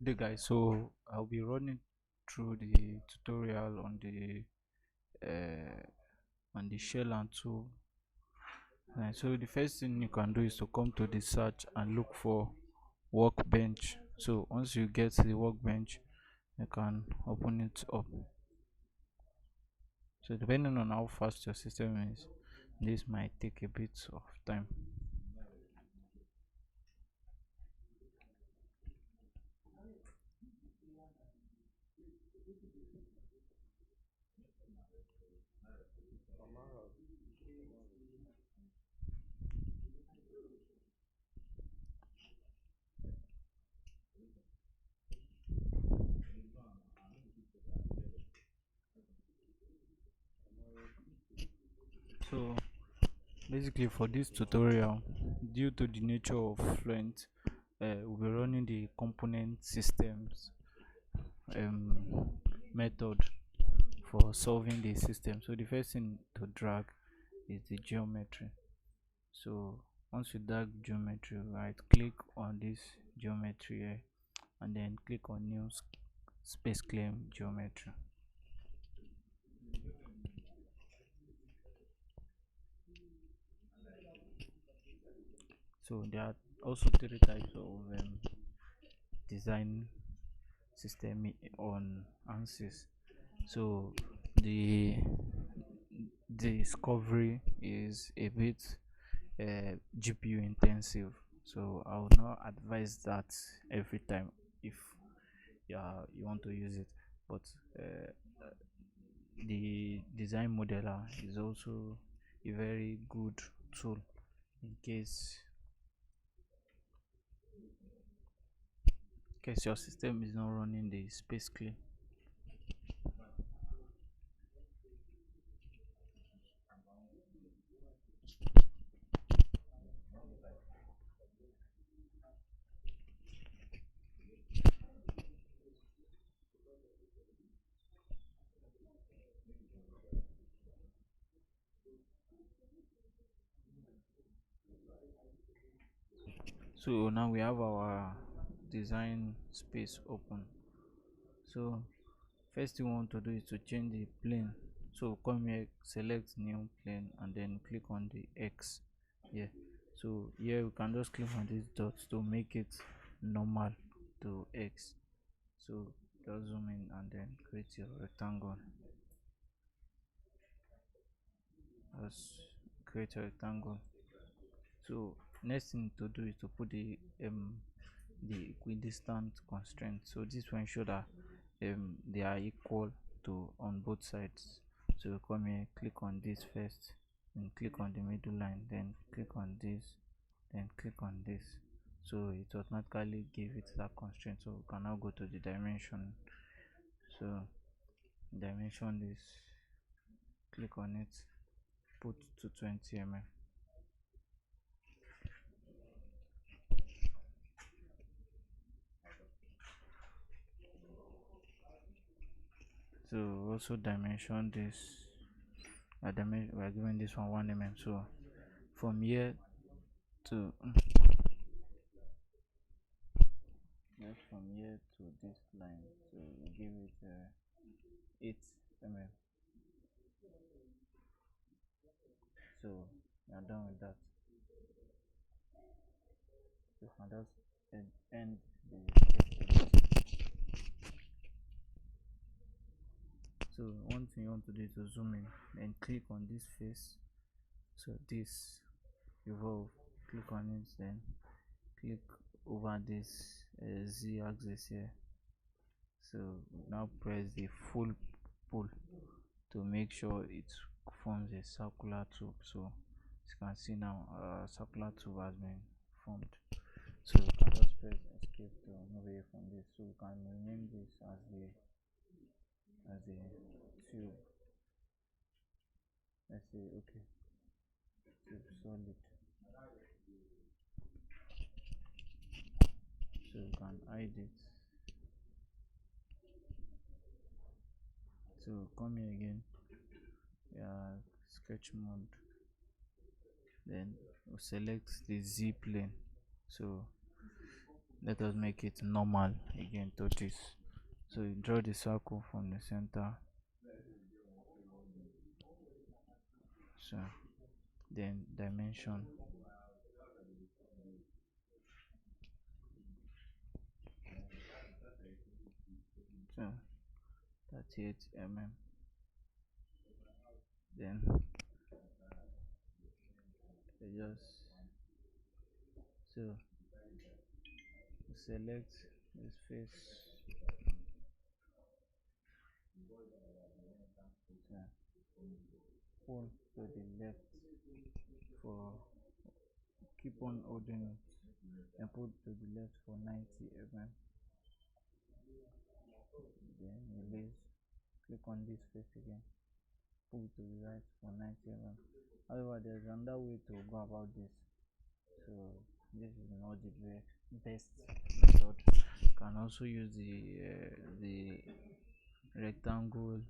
Hey guys, so I'll be running through the tutorial uh, on the shell and tool. So the first thing you can do is to come to the search and look for workbench. So once you get the workbench, you can open it up. So depending on how fast your system is, this might take a bit of time. So basically for this tutorial, due to the nature of Fluent, we'll be running the component systems method for solving the system. So the first thing to drag is the geometry. So once you drag geometry, right click on this geometry here and then click on new SpaceClaim geometry. So there are also three types of design system on ANSYS. So the discovery is a bit GPU intensive, so I would not advise that every time if you want to use it. But the design modeler is also a very good tool in case your system is not running the SpaceClaim. So now we have our design space open. So first thing we want to do is to change the plane. So come here, select new plane and then click on the X here. So here we can just click on these dots to make it normal to X. So just zoom in and then create your rectangle. Just create a rectangle. So next thing to do is to put the equidistant constraint. So this will ensure that they are equal to on both sides. So come here, click on this first, and click on the middle line, then click on this, then click on this. So it automatically give it that constraint. So we can now go to the dimension. So dimension this, click on it, put to 20 mm. So also dimension this, we are giving this one 1 mm. So from here to just from here to this line, so we give it 8 mm. So we are done with that. So you can just end the so one thing you want to do is to zoom in and click on this face. So this revolve, click on it, then click over this Z axis here. So now press the full pull to make sure it forms a circular tube. So as you can see now, circular tube has been formed. So you can just press escape to move away from this. So you can rename this as a tube. Let's say okay, tube solid. So you can hide it. So come here again, sketch mode, then we'll select the Z plane. So let us make it normal again to this. So you draw the circle from the center. So then dimension. So 38 mm. Then I just so select this face. So pull to the left for keep on holding it and put to the left for 90 mm. Then release. Click on this face again. Pull to the right for 90 mm. However, there's another way to go about this. So this is not the best method. You can also use the rectangle,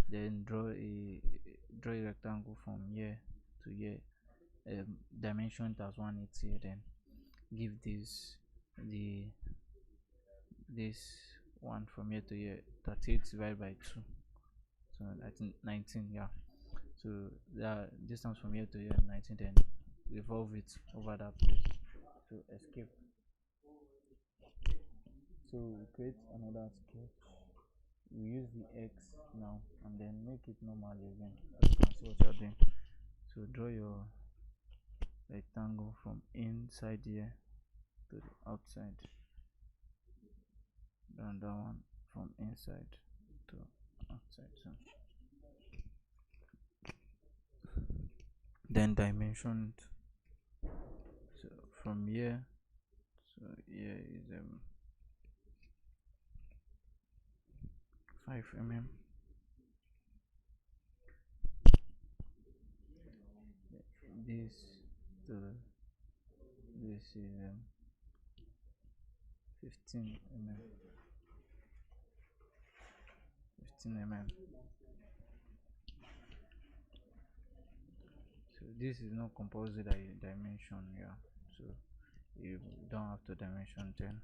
then draw a rectangle from here to here, dimension it as 180, then give this one from here to here 38 divided by 2, so I think 19. Yeah, so the distance from here to here 19, then revolve it over that place to escape. So we create another sketch. We use the X now and then make it normal again, so you can see what you're doing. So draw your rectangle from inside here to the outside, down that one from inside to outside. So then dimension it. So from here, so here is 5 mm. This to this is 15 mm. 15 mm. So this is not compulsory that you dimension. Yeah, so you don't have to dimension 10.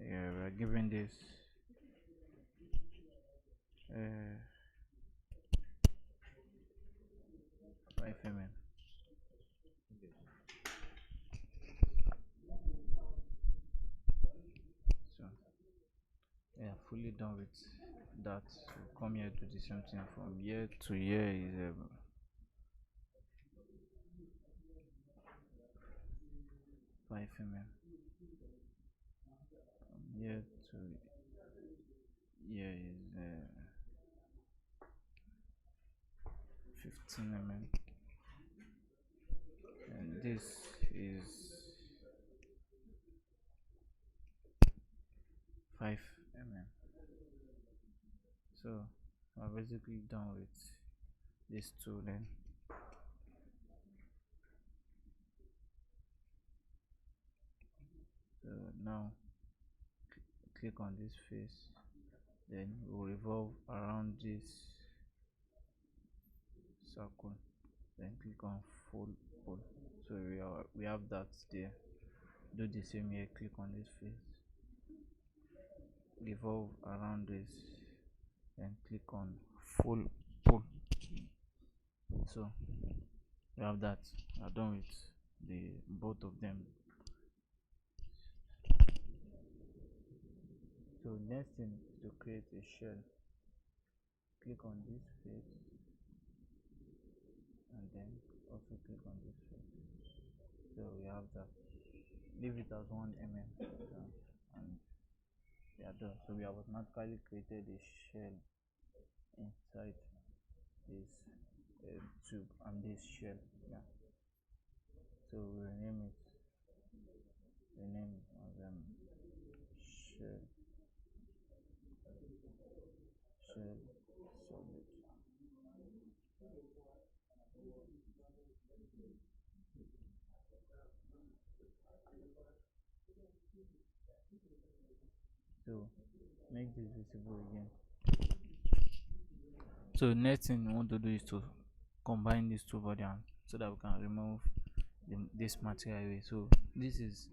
Yeah, we're given this 5 mm. So yeah, fully done with that. So come here, do the same thing from here to here is 5 mm. From here to here is 15 mm, and this is 5 mm. So we're basically done with these two. Then so now click on this face, then we'll revolve around this circle, then click on full pull. So we have that there. Do the same here, click on this face, revolve around this, then click on full pull. So we have that. We are done with the both of them. So next thing is to create a shell. Click on this face and then also click on this face. So we have that. Leave it as 1 mm, and we are done. So we have automatically created a shell inside this tube and this shell. Yeah. So we rename it as shell solid. So make this visible again. So next thing we want to do is to combine these two body arms so that we can remove this material away. So this is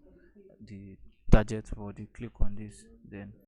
the gadget for the click on this, then